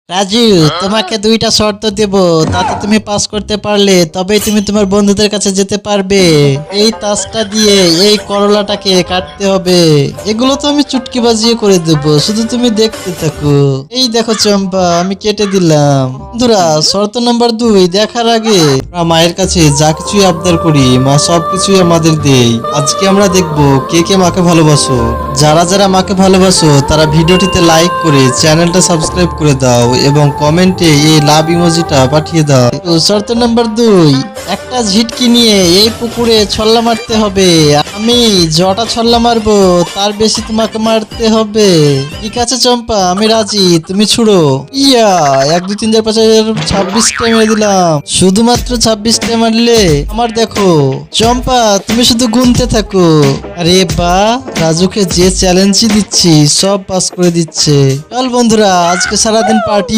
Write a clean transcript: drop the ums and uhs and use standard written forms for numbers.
রাজু, তোমাকে দুইটা শর্ত দেব, তাতে তুমি পাস করতে পারলে তবেই তুমি তোমার বন্ধুদের কাছে যেতে পারবে। এই তাসটা দিয়ে এই করলাটাকে কাটতে হবে। এগুলো তো আমি চুটকি বাজিয়ে করে দেব, শুধু তুমি দেখতে থাকো। এই দেখো চম্পা, আমি কেটে দিলাম। বন্ধুরা, শর্ত নাম্বার 2, দেখার আগে আমরা মায়ের কাছে যা কিছুই আবদার করি মা সবকিছুই আমাদের দেয়। আজকে আমরা দেখবো কে কে মাকে ভালোবাসো। যারা যারা মাকে ভালোবাসো তারা ভিডিওটিতে লাইক করে চ্যানেলটা সাবস্ক্রাইব করে দাও এবং কমেন্টে এই লাভ ইমোজিটা পাঠিয়ে দাও। তো শর্ত নাম্বার 2, একটা ঝিটকি নিয়ে এই পুকুরে ছল্লা মারতে হবে। আমি জটা ছল্লা মারবো, তার বেশি তোমাকে মারতে হবে। ঠিক আছে চম্পা, আমি রাজি, তুমি ছুড়ো। ইয়া 1 2 3 4 5 26টা মেরে দিলাম। শুধুমাত্র 26টা মারলে? আমার দেখো চম্পা, তুমি শুধু গুনতে থাকো। আরে বাহ, রাজুকে যে চ্যালেঞ্জই দিচ্ছি সব পাস করে দিচ্ছে। চল বন্ধুরা, আজকে সারাদিন পার্টি।